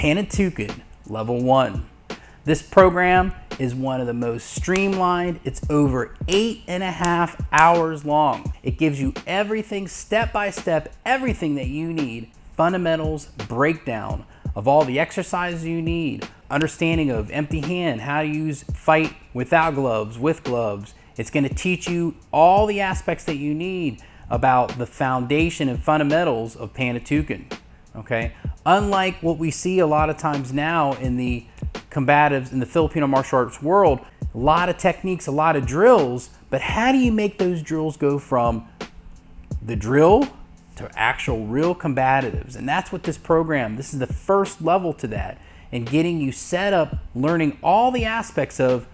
Panantukan Level 1. This program is one of the most streamlined. It's over 8.5 hours long. It gives you everything step by step, everything that you need, fundamentals, breakdown of all the exercises you need, understanding of empty hand, how to use fight without gloves, with gloves. It's going to teach you all the aspects that you need about the foundation and fundamentals of Panantukan. Okay, unlike what we see a lot of times now in the combatives in the Filipino martial arts world, a lot of techniques, a lot of drills, but how do you make those drills go from the drill to actual real combatives? And that's what this program, this is the first level to that, and getting you set up, learning all the aspects of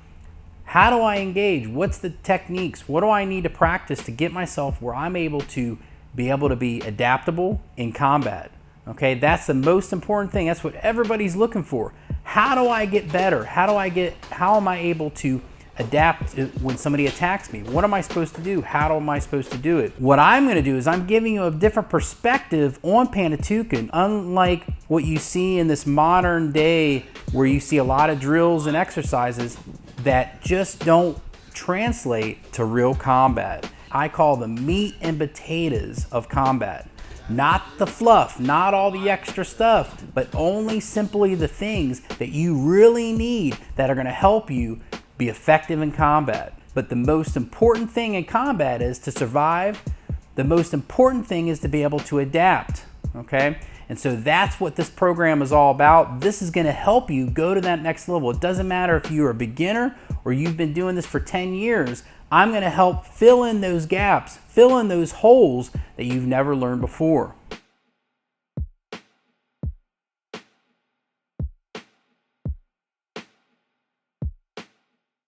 how do I engage, what's the techniques, what do I need to practice to get myself where I'm able to be adaptable in combat. Okay, that's the most important thing. That's what everybody's looking for. How do I get better? How am I able to adapt when somebody attacks me? What am I supposed to do? How am I supposed to do it? What I'm going to do is I'm giving you a different perspective on Panantukan, unlike what you see in this modern day where you see a lot of drills and exercises that just don't translate to real combat. I call them meat and potatoes of combat. Not the fluff, not all the extra stuff, but only simply the things that you really need that are going to help you be effective in combat. But the most important thing in combat is to survive. The most important thing is to be able to adapt, okay? And so that's what this program is all about. This is going to help you go to that next level. It doesn't matter if you're a beginner or you've been doing this for 10 years. I'm going to help fill in those gaps, fill in those holes that you've never learned before.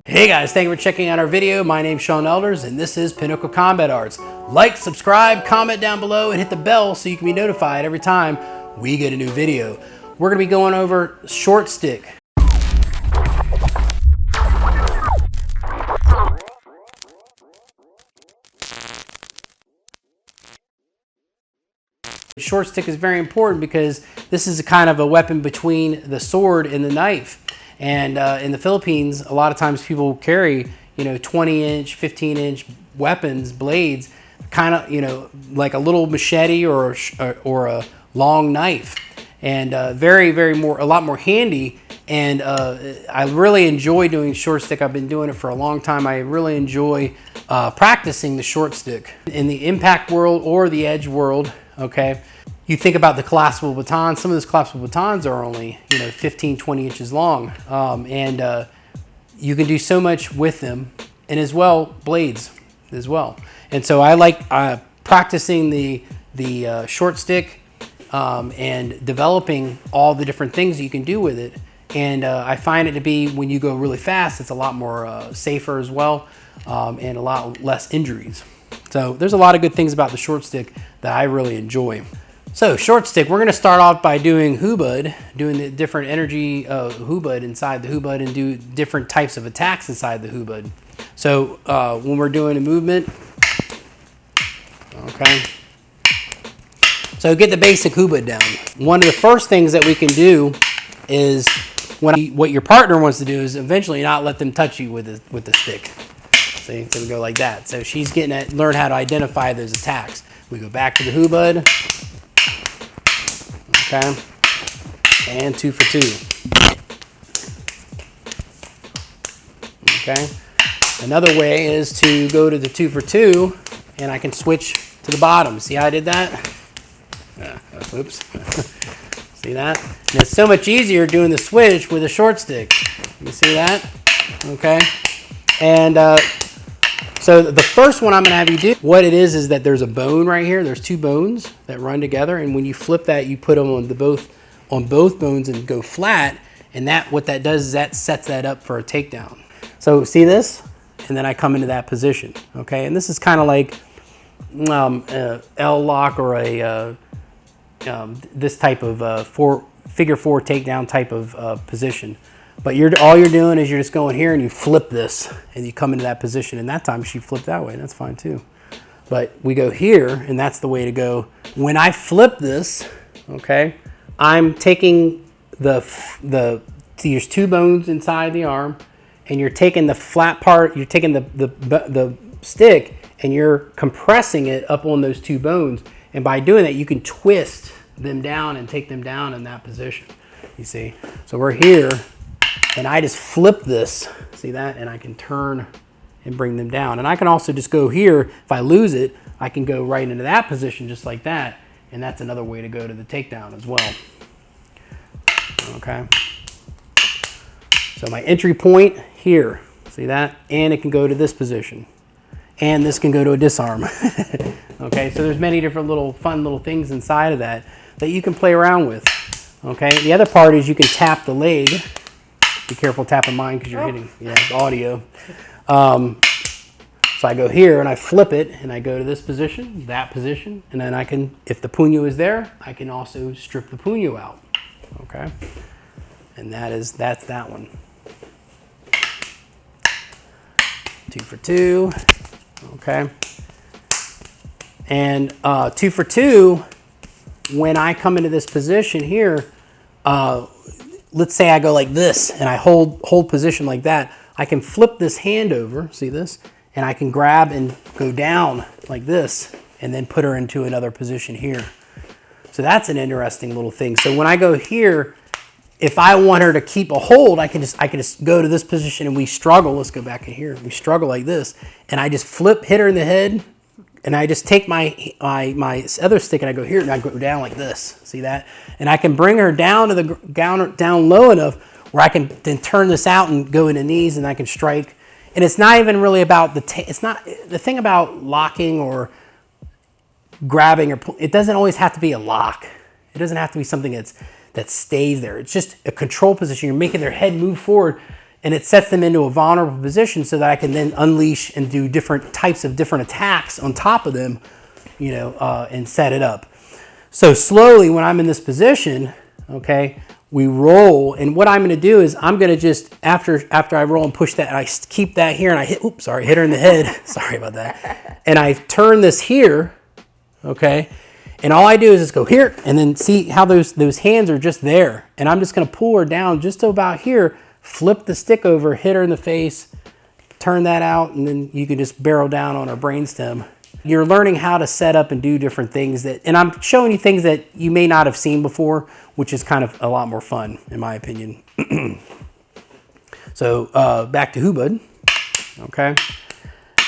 Hey guys, thank you for checking out our video. My name's Sean Elders and this is Pinnacle Combat Arts. Like, subscribe, comment down below, and hit the bell so you can be notified every time we get a new video. We're going to be going over short stick. Short stick is very important because this is a kind of a weapon between the sword and the knife. And in the Philippines, a lot of times people carry, 20-inch, 15-inch weapons, blades, kind of, like a little machete or a long knife, and a lot more handy. And I really enjoy doing short stick. I've been doing it for a long time. I really enjoy practicing the short stick in the impact world or the edge world. Okay, you think about the collapsible baton. Some of those collapsible batons are only 15, 20 inches long, and you can do so much with them, and as well blades as well. And so I like practicing the short stick and developing all the different things that you can do with it. And I find it to be, when you go really fast, it's a lot more safer as well, and a lot less injuries. So there's a lot of good things about the short stick that I really enjoy. So short stick, we're going to start off by doing hubud, doing the different energy of hubud inside the hubud, and do different types of attacks inside the hubud. So when we're doing a movement, okay, so get the basic hubud down. One of the first things that we can do is, what your partner wants to do is eventually not let them touch you with the stick. See, so we go like that. So she's getting to learn how to identify those attacks. We go back to the hubud. Okay. And 2 for 2. Okay. Another way is to go to the 2 for 2, and I can switch to the bottom. See how I did that? Oops. See that? And it's so much easier doing the switch with a short stick. You see that? Okay. And so the first one I'm going to have you do, what it is that there's a bone right here. There's 2 bones that run together, and when you flip that, you put them on both bones and go flat. And what that does is that sets that up for a takedown. So see this, and then I come into that position. Okay, and this is kind of like L lock or a this type of figure 4 takedown type of position. But all you're doing is you're just going here and you flip this and you come into that position. And that time she flipped that way, and that's fine too. But we go here, and that's the way to go. When I flip this, okay, I'm taking there's two bones inside the arm, and you're taking the flat part, you're taking the stick, and you're compressing it up on those two bones. And by doing that, you can twist them down and take them down in that position. You see? So we're here, and I just flip this, see that? And I can turn and bring them down. And I can also just go here. If I lose it, I can go right into that position just like that. And that's another way to go to the takedown as well. Okay. So my entry point here, see that? And it can go to this position. And this can go to a disarm. Okay, so there's many different fun little things inside of that you can play around with. Okay, the other part is you can tap the leg. Be careful tapping mine because you're hitting audio. So I go here and I flip it and I go to this position, that position, and then I can, if the puño is there, I can also strip the puño out. Okay, and that's that one. 2 for 2. Okay, and 2 for 2. When I come into this position here, let's say I go like this and I hold position like that. I can flip this hand over, see this, and I can grab and go down like this, and then put her into another position here. So that's an interesting little thing. So when I go here, if I want her to keep a hold, I can just go to this position and we struggle. Let's go back in here. We struggle like this, and I just hit her in the head, and I just take my other stick and I go here and I go down like this. See that? And I can bring her down to the down low enough where I can then turn this out and go into knees, and I can strike. And it's not even really about it's not the thing about locking or grabbing, or it doesn't always have to be a lock. It doesn't have to be something that stays there. It's just a control position. You're making their head move forward, and it sets them into a vulnerable position so that I can then unleash and do different types of different attacks on top of them, and set it up. So slowly, when I'm in this position, okay, we roll, and what I'm going to do is I'm going to just, after I roll and push that, I keep that here, and I hit her in the head. Sorry about that. And I turn this here, okay, and all I do is just go here, and then see how those hands are just there. And I'm just going to pull her down just to about here, flip the stick over, hit her in the face, turn that out, and then you can just barrel down on her brainstem. You're learning how to set up and do different things and I'm showing you things that you may not have seen before, which is kind of a lot more fun, in my opinion. So back to Hubud, okay?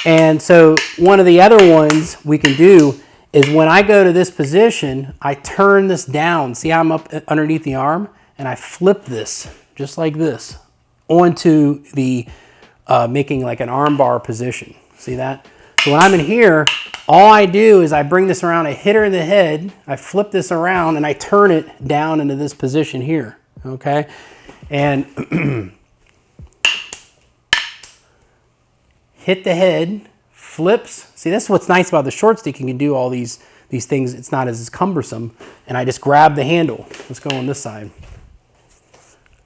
And so one of the other ones we can do is when I go to this position, I turn this down. See how I'm up underneath the arm? And I flip this, just like this, onto the, making like an arm bar position. See that? So when I'm in here, all I do is I bring this around, I hit her in the head, I flip this around, and I turn it down into this position here, okay? And hit the head, flips. See, that's what's nice about the short stick. You can do all these things. It's not as cumbersome. And I just grab the handle. Let's go on this side.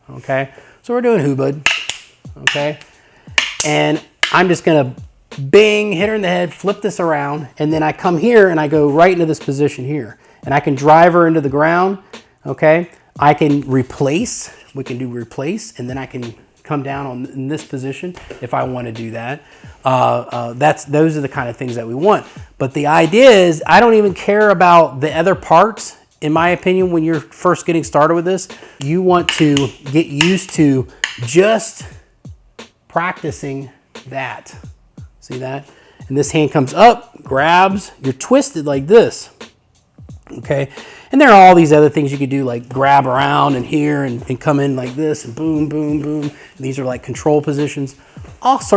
Okay, so we're doing Hubud, okay? And I'm just gonna bing, hit her in the head, flip this around, and then I come here and I go right into this position here. And I can drive her into the ground, okay? I can replace, we can do replace, and then I can come down in this position if I want to do that. Those are the kind of things that we want. But the idea is I don't even care about the other parts. In my opinion, when you're first getting started with this, you want to get used to just practicing that. See that? And this hand comes up, grabs, you're twisted like this. Okay? And there are all these other things you could do, like grab around and here and come in like this and boom, boom, boom. And these are like control positions.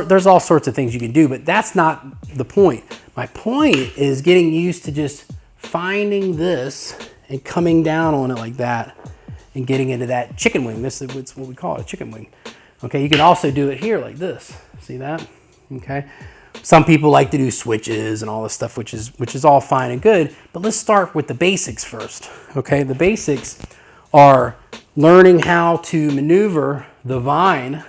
There's all sorts of things you can do, but that's not the point. My point is getting used to just finding this and coming down on it like that and getting into that chicken wing. This is what we call it, a chicken wing. Okay, you can also do it here like this. See that? Okay. Some people like to do switches and all this stuff, which is all fine and good, but let's start with the basics first. Okay, the basics are learning how to maneuver the vine,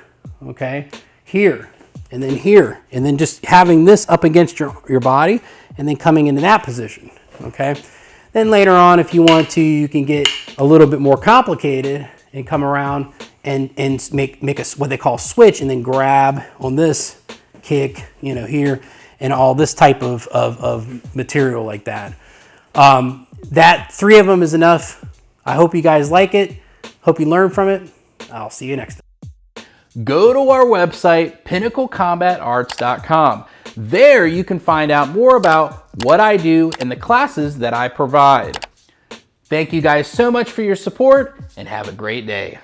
okay, here, and then just having this up against your body and then coming into that position, okay? Then later on, if you want to, you can get a little bit more complicated and come around and make a, what they call a switch, and then grab on this kick, you know, here, and all this type of material like that. That 3 of them is enough. I hope you guys like it. Hope you learn from it. I'll see you next time. Go to our website, pinnaclecombatarts.com. There you can find out more about what I do and the classes that I provide. Thank you guys so much for your support, and have a great day.